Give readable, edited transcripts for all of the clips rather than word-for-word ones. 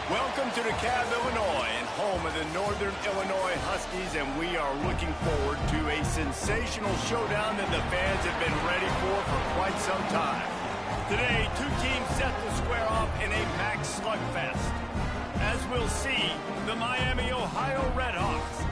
Welcome to DeKalb, Illinois, and home of the Northern Illinois Huskies, and we are looking forward to a sensational showdown that the fans have been ready for quite some time. Today, two teams set to square off in a packed slugfest. As we'll see, the Miami, Ohio Redhawks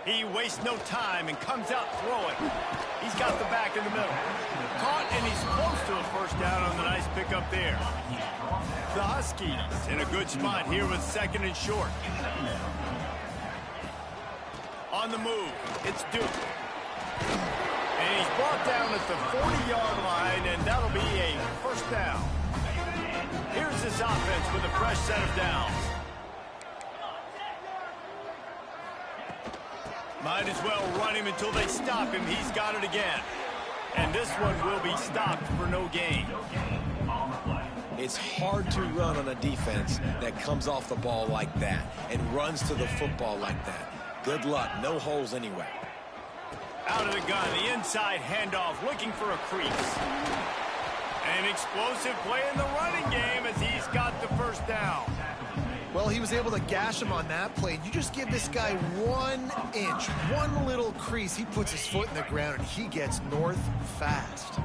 He wastes no time and comes out throwing. He's got the back in the middle. Caught, and he's close to a first down on the nice pickup there. The Huskies in a good spot here with second and short. On the move, it's Duke. And he's brought down at the 40-yard line, and that'll be a first down. Here's this offense with a fresh set of downs. Might as well run him until they stop him. He's got it again. And this one will be stopped for no gain. It's hard to run on a defense that comes off the ball like that and runs to the football like that. Good luck. No holes anyway. Out of the gun, the inside handoff, looking for a crease. An explosive play in the running game as he's got the first down. Well, he was able to gash him on that play. You just give this guy 1 inch, one little crease. He puts his foot in the ground, and he gets north fast.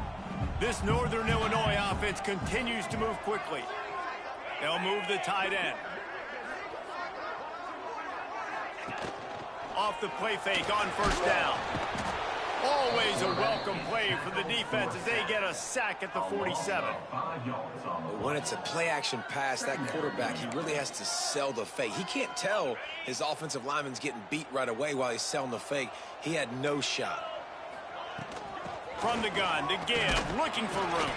This Northern Illinois offense continues to move quickly. They'll move the tight end. Off the play fake on first down. Always a welcome play for the defense as they get a sack at the 47. When it's a play-action pass, that quarterback, he really has to sell the fake. He can't tell his offensive lineman's getting beat right away while he's selling the fake. He had no shot. From the gun, to give, looking for room.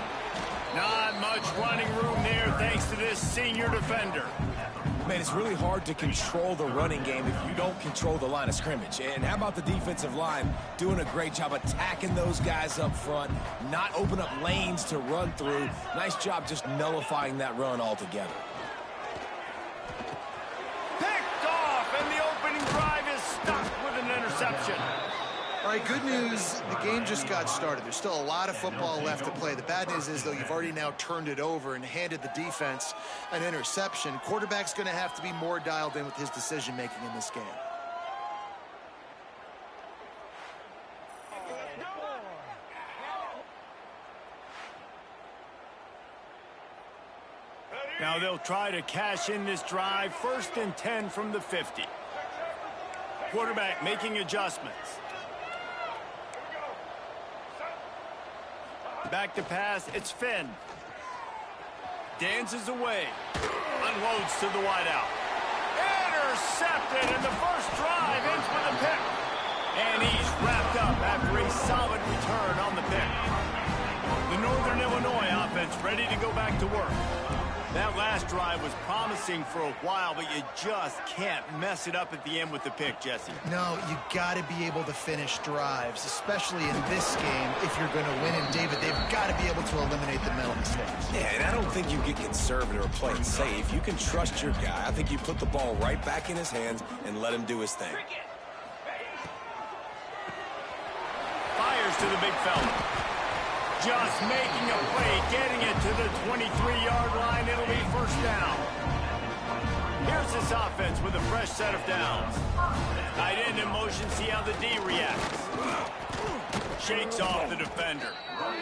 Not much running room there thanks to this senior defender. Man, it's really hard to control the running game if you don't control the line of scrimmage. And how about the defensive line doing a great job attacking those guys up front, not open up lanes to run through. Nice job just nullifying that run altogether. Picked off, and the opening drive is stuck with an interception. All right, good news, the game just got started. There's still a lot of football left to play. The bad news is, though, you've already now turned it over and handed the defense an interception. Quarterback's going to have to be more dialed in with his decision-making in this game. Now they'll try to cash in this drive. 1st and 10 from the 50. Quarterback making adjustments. Back to pass, it's Finn. Dances away. Unloads to the wideout. Intercepted, and the first drive ends with a pick. And he's wrapped up after a solid return on the pick. The Northern Illinois offense ready to go back to work. That last drive was promising for a while, but you just can't mess it up at the end with the pick, Jesse. No, you got to be able to finish drives, especially in this game if you're going to win. And, David, they've got to be able to eliminate the mental mistakes. Yeah, and I don't think you get conservative or play it safe. You can trust your guy. I think you put the ball right back in his hands and let him do his thing. Fires to the big fella. Just making a play, getting it to the 23-yard line. It'll be first down. Here's this offense with a fresh set of downs. Tight end in motion, see how the D reacts. Shakes off the defender.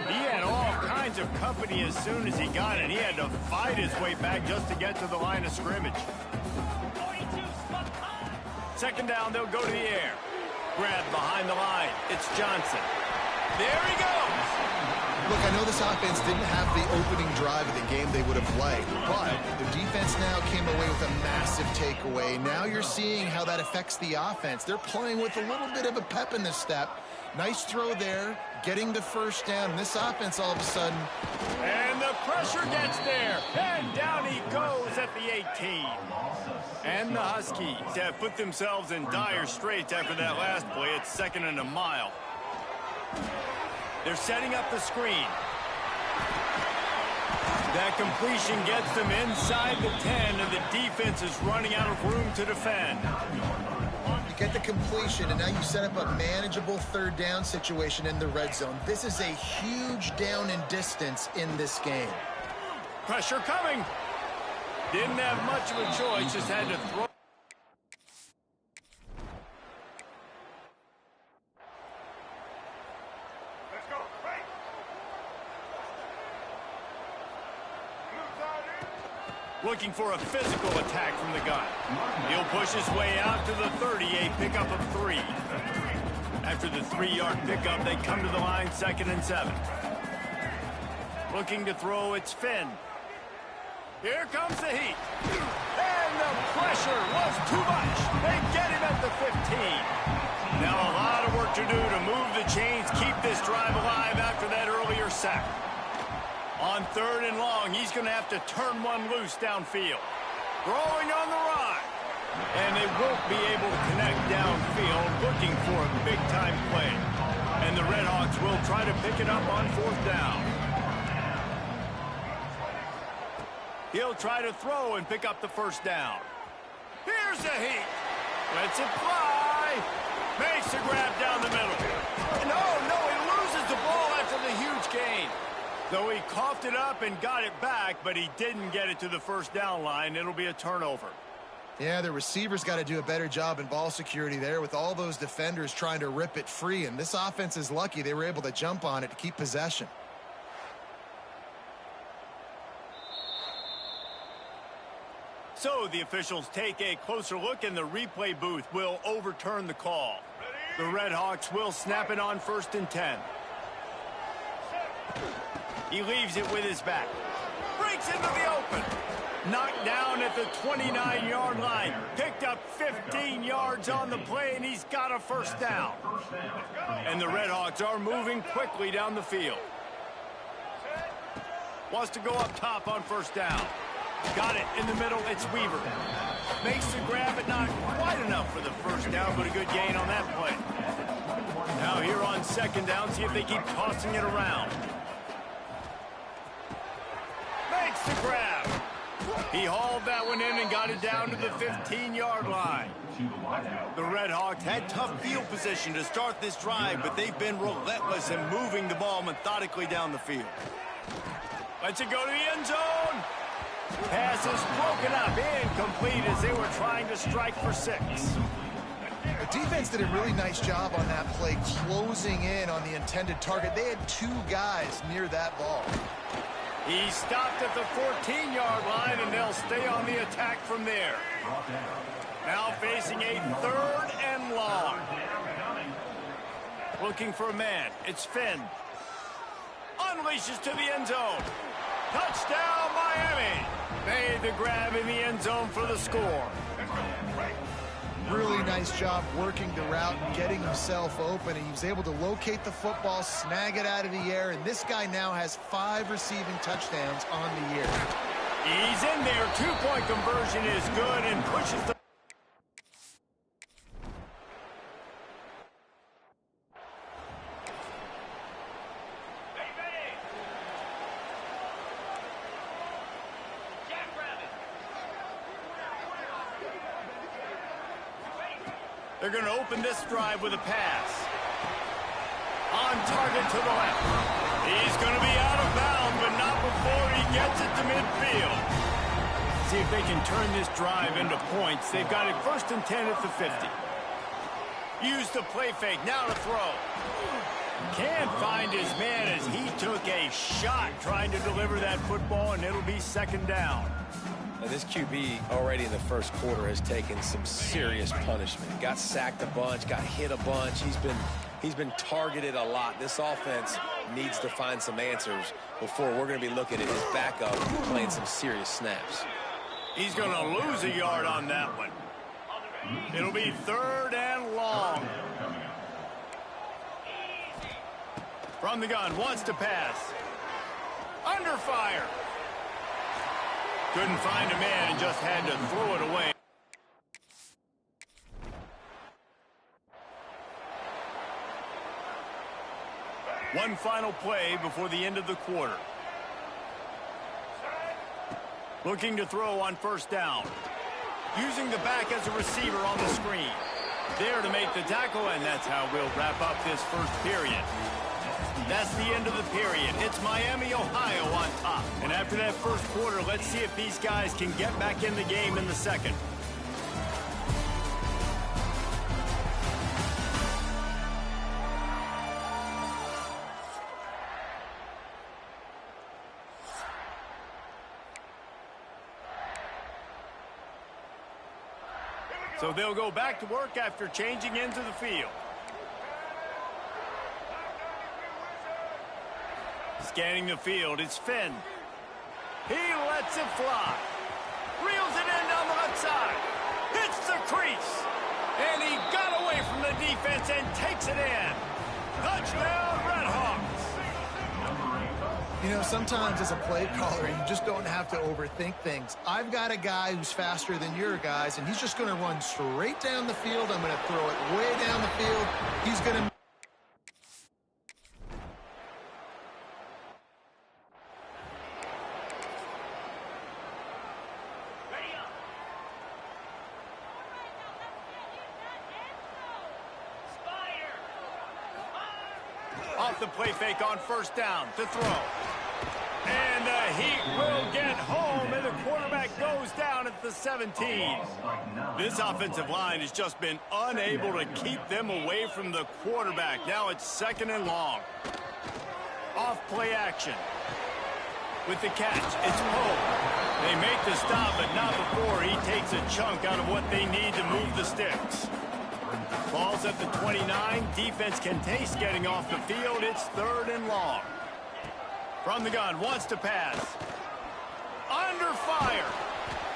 He had all kinds of company as soon as he got it. He had to fight his way back just to get to the line of scrimmage. 2nd down, they'll go to the air. Grabbed behind the line. It's Johnson. There he goes. Look, I know this offense didn't have the opening drive of the game they would have liked, but their defense now came away with a massive takeaway. Now you're seeing how that affects the offense. They're playing with a little bit of a pep in their step, Nice throw there, getting the first down. This offense all of a sudden. And the pressure gets there. And down he goes at the 18. And the Huskies have put themselves in dire straits after that last play. It's 2nd and a mile. They're setting up the screen. That completion gets them inside the 10, and the defense is running out of room to defend. You get the completion, and now you set up a manageable 3rd down situation in the red zone. This is a huge down in distance in this game. Pressure coming. Didn't have much of a choice, just had to throw. Looking for a physical attack from the gun. He'll push his way out to the 30, a pickup of 3. After the 3-yard pickup, they come to the line 2nd and 7. Looking to throw, it's Finn. Here comes the heat. And the pressure was too much. They get him at the 15. Now a lot of work to do to move the chains, keep this drive alive after that earlier sack. On 3rd and long, he's going to have to turn one loose downfield. Throwing on the run. And they won't be able to connect downfield, looking for a big-time play. And the Redhawks will try to pick it up on 4th down. He'll try to throw and pick up the 1st down. Here's the heat. Lets it fly. Makes the grab down the middle. No, he loses the ball after the huge gain. Though he coughed it up and got it back, but he didn't get it to the 1st down line. It'll be a turnover. Yeah, the receivers got to do a better job in ball security there with all those defenders trying to rip it free. And this offense is lucky they were able to jump on it to keep possession. So the officials take a closer look, and the replay booth will overturn the call. The Redhawks will snap it on 1st and 10. He leaves it with his back. Breaks into the open. Knocked down at the 29-yard line. Picked up 15 yards on the play, and he's got a 1st down. And the Redhawks are moving quickly down the field. Wants to go up top on 1st down. Got it in the middle. It's Weaver. Makes the grab, but not quite enough for the 1st down, but a good gain on that play. Now here on 2nd down, see if they keep tossing it around. Makes the grab. He hauled that one in and got it down to the 15-yard line. The Redhawks had tough field position to start this drive, but they've been relentless in moving the ball methodically down the field. Lets it go to the end zone. Pass is broken up, incomplete as they were trying to strike for 6. The defense did a really nice job on that play, closing in on the intended target. They had 2 guys near that ball. He stopped at the 14-yard line, and they'll stay on the attack from there. Now facing a 3rd and long. Looking for a man. It's Finn. Unleashes to the end zone. Touchdown, Miami. Made the grab in the end zone for the score. Really nice job working the route and getting himself open. He was able to locate the football, snag it out of the air, and this guy now has 5 receiving touchdowns on the year. He's in there. 2-point conversion is good and pushes the... They're going to open this drive with a pass. On target to the left. He's going to be out of bounds, but not before he gets it to midfield. See if they can turn this drive into points. They've got it 1st and 10 at the 50. Use the play fake. Now to throw. Can't find his man as he took a shot trying to deliver that football, and it'll be 2nd down. Now this QB already in the 1st quarter has taken some serious punishment. Got sacked a bunch, got hit a bunch. He's been targeted a lot. This offense needs to find some answers before we're going to be looking at his backup playing some serious snaps. He's going to lose a yard on that one. It'll be 3rd and long. From the gun, wants to pass. Under fire. Couldn't find a man and just had to throw it away. One final play before the end of the quarter. Looking to throw on first down. Using the back as a receiver on the screen. There to make the tackle, and that's how we'll wrap up this first period. That's the end of the period. It's Miami, Ohio on top. And after that first quarter, let's see if these guys can get back in the game in the second. So they'll go back to work after changing into the field. Scanning the field, it's Finn. He lets it fly. Reels it in down the left side. Hits the crease. And he got away from the defense and takes it in. Touchdown, Red Hawks. You know, sometimes as a play caller, you just don't have to overthink things. I've got a guy who's faster than your guys, and he's just going to run straight down the field. I'm going to throw it way down the field. He's going to... Off the play fake on first down to throw. And the Heat will get home, and the quarterback goes down at the 17. This offensive line has just been unable to keep them away from the quarterback. Now it's second and long. Off play action. With the catch, it's Pope. They make the stop, but not before he takes a chunk out of what they need to move the sticks. Ball's at the 29. Defense can taste getting off the field. It's third and long. From the gun, wants to pass. Under fire.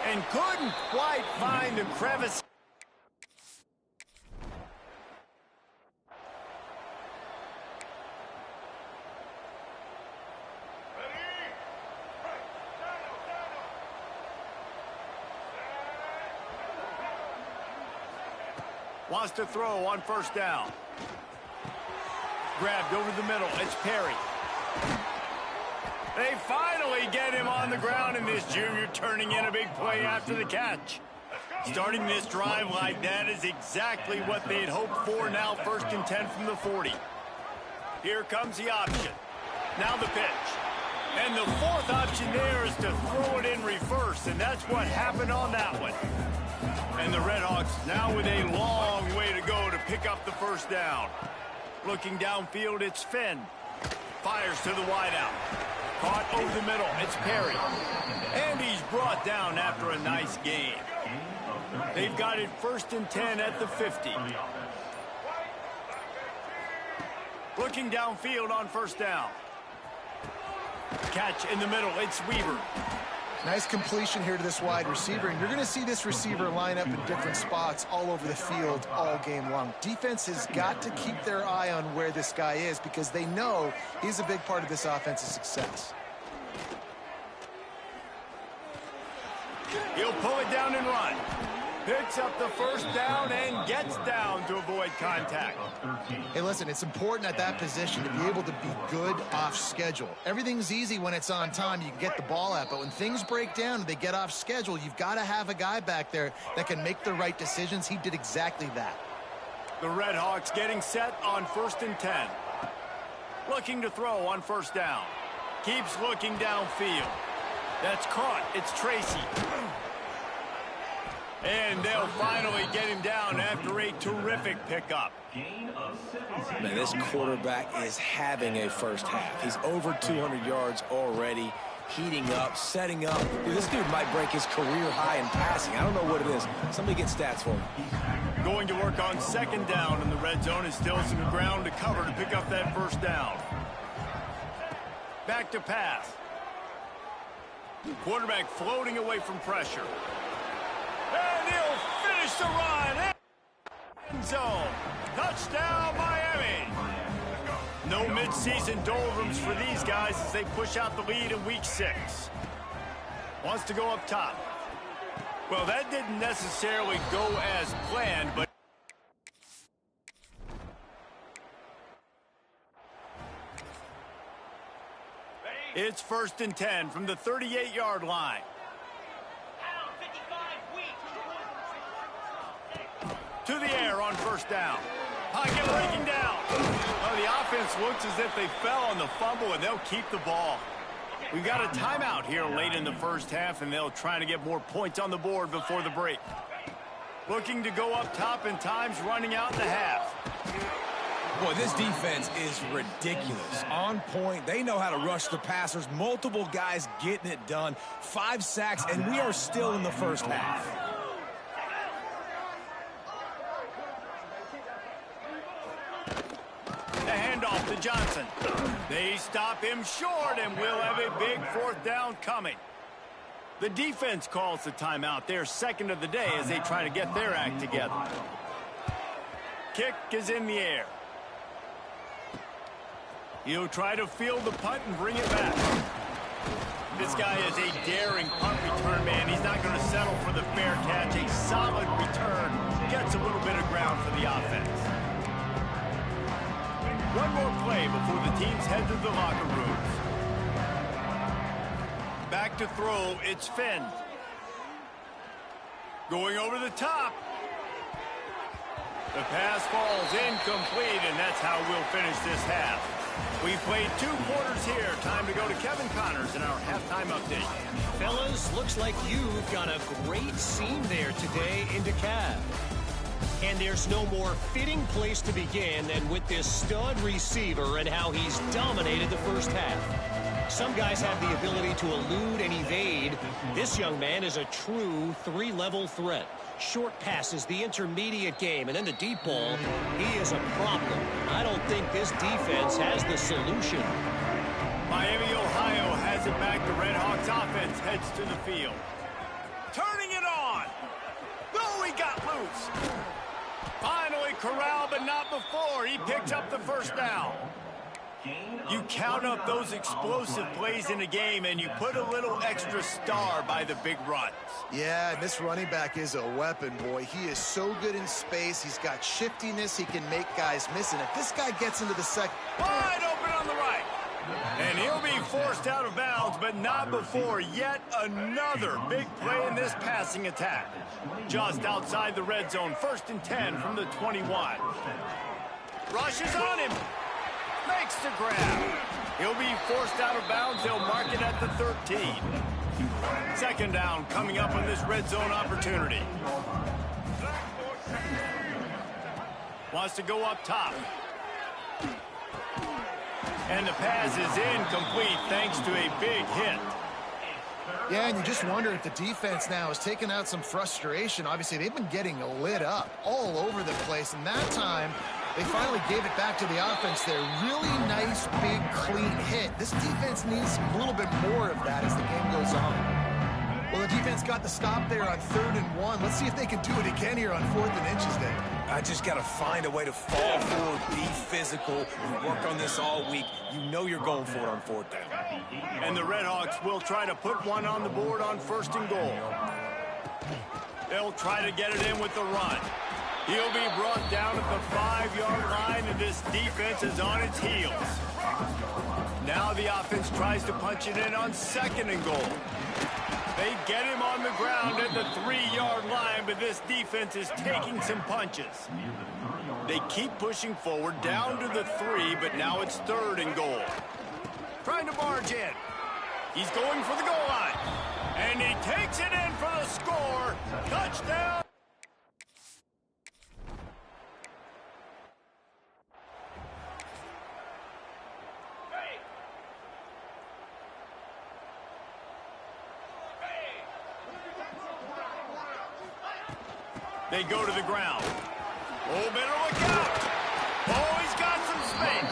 And couldn't quite find the crevice. Wants to throw on first down. Grabbed over the middle. It's Perry. They finally get him on the ground, and this junior turning in a big play after the catch. Starting this drive like that is exactly what they'd hoped for. Now first and 10 from the 40. Here comes the option. Now the pitch. And the fourth option there is to throw it in reverse, and that's what happened on that one. And the Red Hawks now with a long way to go to pick up the first down. Looking downfield, it's Finn. Fires to the wideout. Caught over the middle, it's Perry. And he's brought down after a nice gain. They've got it first and 10 at the 50. Looking downfield on first down. Catch in the middle, it's Weaver. Nice completion here to this wide receiver, and you're going to see this receiver line up in different spots all over the field all game long. Defense has got to keep their eye on where this guy is because they know he's a big part of this offense's success. He'll pull it down and run. Picks up the first down and gets down to avoid contact. Hey, listen, it's important at that position to be able to be good off schedule. Everything's easy when it's on time. You can get the ball out, but when things break down and they get off schedule, you've got to have a guy back there that can make the right decisions. He did exactly that. The Red Hawks getting set on first and 10. Looking to throw on first down. Keeps looking downfield. That's caught. It's Tracy. And they'll finally get him down after a terrific pickup. Man, this quarterback is having a first half. He's over 200 yards already, heating up, setting up. Dude, this dude might break his career high in passing. I don't know what it is. Somebody get stats for him. Going to work on second down in the red zone is still some ground to cover to pick up that first down. Back to pass. Quarterback floating away from pressure. And he'll finish the run. End zone. Touchdown, Miami. No mid-season doldrums for these guys as they push out the lead in week 6. Wants to go up top. Well, that didn't necessarily go as planned, but it's 1st and 10 from the 38-yard line. To the air on 1st down. Pocket breaking down. Well, the offense looks as if they fell on the fumble, and they'll keep the ball. We've got a timeout here late in the 1st half, and they'll try to get more points on the board before the break. Looking to go up top, and time's running out in the half. Boy, this defense is ridiculous. On point. They know how to rush the passers. Multiple guys getting it done. 5 sacks, and we are still in the 1st half. The handoff to Johnson. They stop him short, and we'll have a big 4th down coming. The defense calls the timeout. They're 2nd of the day as they try to get their act together. Kick is in the air. He'll try to field the punt and bring it back. This guy is a daring punt return man. He's not going to settle for the fair catch. A solid return. Gets a little bit of ground for the offense. One more play before the teams head to the locker rooms. Back to throw, it's Finn. Going over the top. The pass falls incomplete, and that's how we'll finish this half. We played 2 quarters here. Time to go to Kevin Connors in our halftime update. Fellas, looks like you've got a great scene there today in DeKalb. And there's no more fitting place to begin than with this stud receiver and how he's dominated the 1st half. Some guys have the ability to elude and evade. This young man is a true 3-level threat. Short passes, the intermediate game, and then the deep ball. He is a problem. I don't think this defense has the solution. Miami, Ohio has it back. The Red Hawks offense heads to the field. Turning it on. Oh, he got loose. Finally corralled, but not before. He picks up the 1st down. You count up those explosive plays in a game, and you put a little extra star by the big runs. Yeah, this running back is a weapon, boy. He is so good in space. He's got shiftiness. He can make guys miss. And if this guy gets into the second... Wide open on the right. And he'll be forced out of bounds, but not before yet another big play in this passing attack. Just outside the red zone, 1st and 10 from the 21. Rushes on him. Makes the grab. He'll be forced out of bounds. They'll mark it at the 13. 2nd down coming up on this red zone opportunity. Wants to go up top. And the pass is incomplete thanks to a big hit. Yeah, and you just wonder if the defense now has taken out some frustration. Obviously, they've been getting lit up all over the place, and that time they finally gave it back to the offense there. Really nice, big, clean hit. This defense needs a little bit more of that as the game goes on. Well, the defense got the stop there on 3rd and 1. Let's see if they can do it again here on 4th and inches then. I just got to find a way to fall forward, be physical. We work on this all week. You know you're going for it on 4th down. And the Red Hawks will try to put one on the board on 1st and goal. They'll try to get it in with the run. He'll be brought down at the 5-yard line, and this defense is on its heels. Now the offense tries to punch it in on 2nd and goal. They get him on the ground at the 3-yard line, but this defense is taking some punches. They keep pushing forward down to the 3, but now it's 3rd and goal. Trying to barge in. He's going for the goal line. And he takes it in for the score. Touchdown. They go to the ground. Oh, better look out. Oh, he's got some space.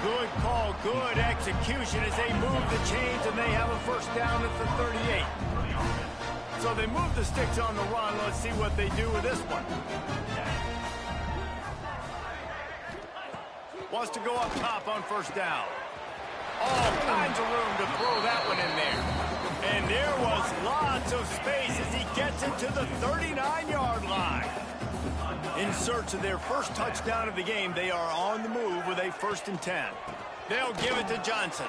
Good call, good execution as they move the chains, and they have a 1st down at the 38. So they move the sticks on the run. Let's see what they do with this one. Wants to go up top on first down. All kinds of room to throw that one in there. And there was lots of space as he gets it to the 39-yard line. In search of their first touchdown of the game, they are on the move with a 1st and 10. They'll give it to Johnson.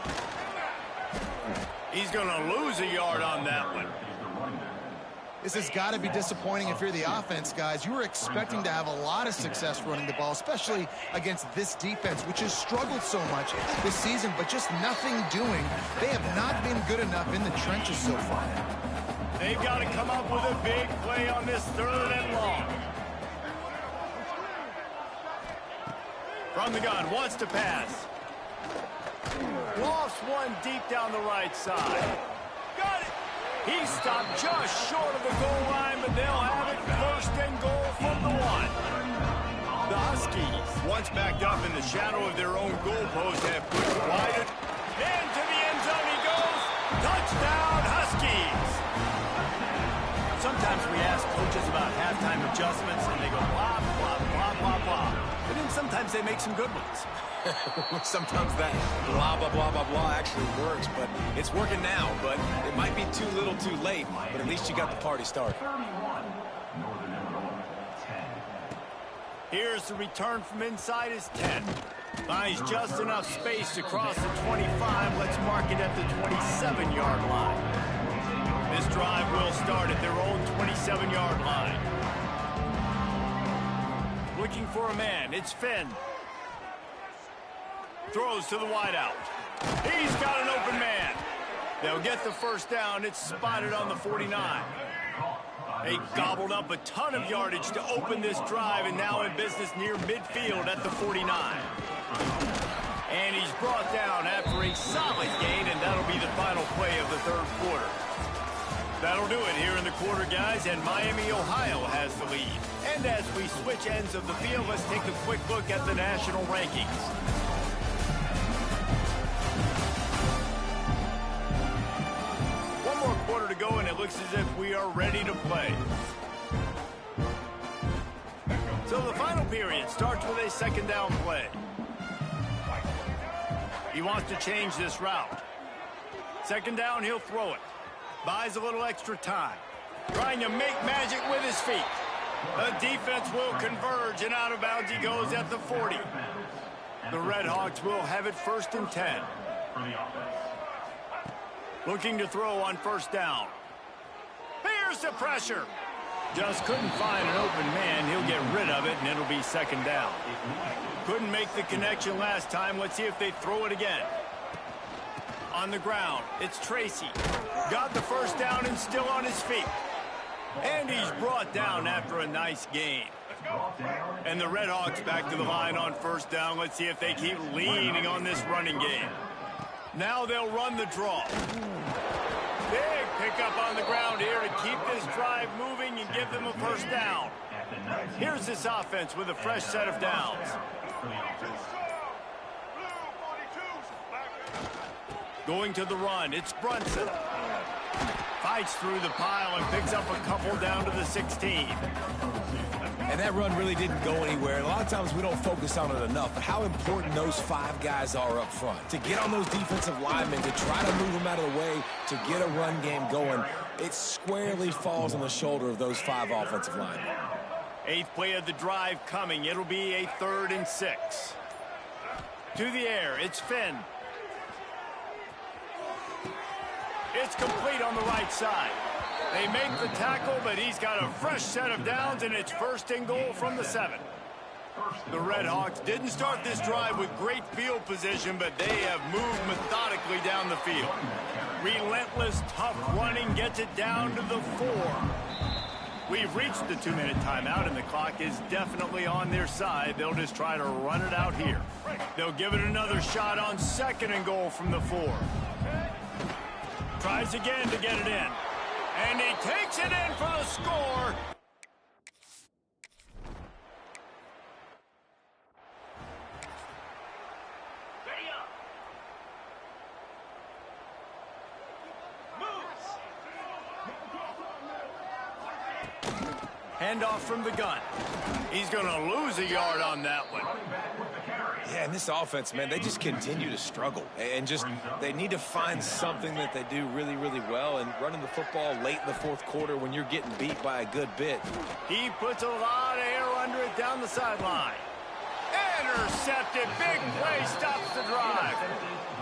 He's going to lose a yard on that one. This has got to be disappointing if you're the offense, guys. You were expecting to have a lot of success running the ball, especially against this defense, which has struggled so much this season, but just nothing doing. They have not been good enough in the trenches so far. They've got to come up with a big play on this 3rd and long. From the gun, wants to pass. Lofts one deep down the right side. Got it. He stopped just short of the goal line, but they'll have it 1st and goal from the 1. The Huskies, once backed up in the shadow of their own goalpost, have pushed wide. Into the end zone he goes. Touchdown, Huskies. Sometimes we ask coaches about halftime adjustments, and they go blah, blah, blah, blah, blah. But then sometimes they make some good ones. Sometimes that blah, blah, blah, blah, blah actually works, but it's working now. But it might be too little too late, but at least you got the party started. Here's the return from inside his 10. Finds just enough space to cross the 25. Let's mark it at the 27-yard line. This drive will start at their own 27-yard line. Looking for a man. It's Finn. Throws to the wideout. He's got an open man. They'll get the 1st down. It's spotted on the 49. They gobbled up a ton of yardage to open this drive, and now in business near midfield at the 49. And he's brought down after a solid gain, and that'll be the final play of the 3rd quarter. That'll do it here in the quarter, guys, and Miami, Ohio has the lead. And as we switch ends of the field, let's take a quick look at the national rankings. One more quarter to go, and it looks as if we are ready to play. So the final period starts with a 2nd down play. He wants to change this route. 2nd down, he'll throw it. Buys a little extra time. Trying to make magic with his feet. The defense will converge, and out of bounds he goes at the 40. The Red Hawks will have it 1st and 10. Looking to throw on 1st down. Here's the pressure. Just couldn't find an open man. He'll get rid of it, and it'll be 2nd down. Couldn't make the connection last time. Let's see if they throw it again. On the ground, it's Tracy. Got the 1st down and still on his feet. And he's brought down after a nice gain. And the Red Hawks back to the line on 1st down. Let's see if they keep leaning on this running game. Now they'll run the draw. Big pickup on the ground here to keep this drive moving and give them a 1st down. Here's this offense with a fresh set of downs. Going to the run, it's Brunson. Fights through the pile and picks up a couple down to the 16. And that run really didn't go anywhere. A lot of times we don't focus on it enough, but how important those 5 guys are up front. To get on those defensive linemen, to try to move them out of the way, to get a run game going, it squarely falls on the shoulder of those 5 offensive linemen. 8th play of the drive coming. It'll be a 3rd and 6. To the air, it's Finn. It's complete on the right side. They make the tackle, but he's got a fresh set of downs, and it's 1st and goal from the 7. The Red Hawks didn't start this drive with great field position, but they have moved methodically down the field. Relentless, tough running gets it down to the 4. We've reached the 2-minute timeout, and the clock is definitely on their side. They'll just try to run it out here. They'll give it another shot on 2nd and goal from the 4. Tries again to get it in. And he takes it in for the score. Handoff from the gun. He's going to lose a yard on that one. Yeah, and this offense, man, they just continue to struggle. And just they need to find something that they do really, really well. And running the football late in the fourth quarter when you're getting beat by a good bit. He puts a lot of air under it down the sideline. Intercepted. Big play stops the drive.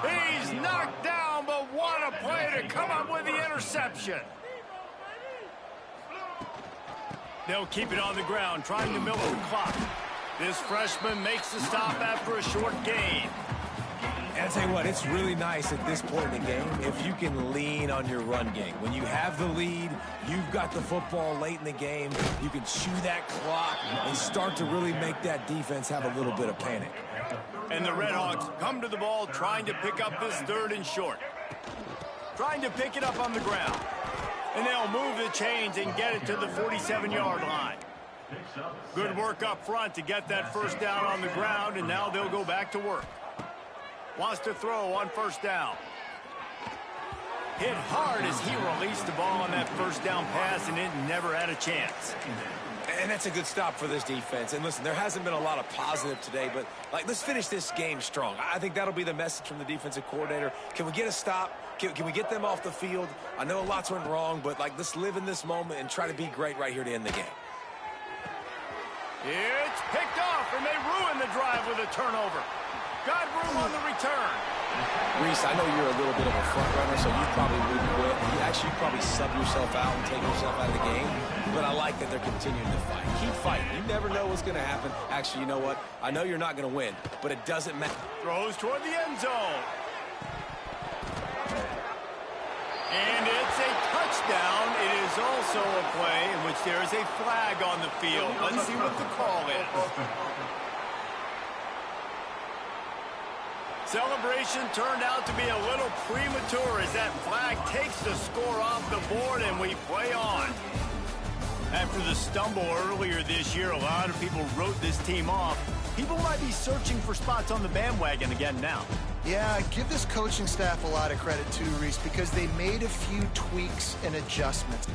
He's knocked down, but what a play to come up with the interception. They'll keep it on the ground, trying to milk the clock. This freshman makes the stop after a short gain. And I tell you what, it's really nice at this point in the game if you can lean on your run game. When you have the lead, you've got the football late in the game, you can chew that clock and start to really make that defense have a little bit of panic. And the Redhawks come to the ball trying to pick up this 3rd and short. Trying to pick it up on the ground. And they'll move the chains and get it to the 47-yard line. Good work up front to get that first down on the ground, and now they'll go back to work. Wants to throw on first down. Hit hard as he released the ball on that first down pass, and it never had a chance. And that's a good stop for this defense. And listen, there hasn't been a lot of positive today, but let's finish this game strong. I think that'll be the message from the defensive coordinator. Can we get a stop? Can we get them off the field? I know lots went wrong, but let's live in this moment and try to be great right here to end the game. It's picked off, and they ruin the drive with a turnover. Got room on the return. Reese, I know you're a little bit of a front runner, so you probably wouldn't quit. You probably sub yourself out and take yourself out of the game. But I like that they're continuing to fight. Keep fighting. You never know what's going to happen. Actually, you know what? I know you're not going to win, but it doesn't matter. Throws toward the end zone. And it's a touchdown. It is also a play in which there is a flag on the field. Let's see what the call is. Celebration turned out to be a little premature as that flag takes the score off the board and we play on. After the stumble earlier this year, a lot of people wrote this team off. People might be searching for spots on the bandwagon again now. Yeah, give this coaching staff a lot of credit too, Reese, because they made a few tweaks and adjustments.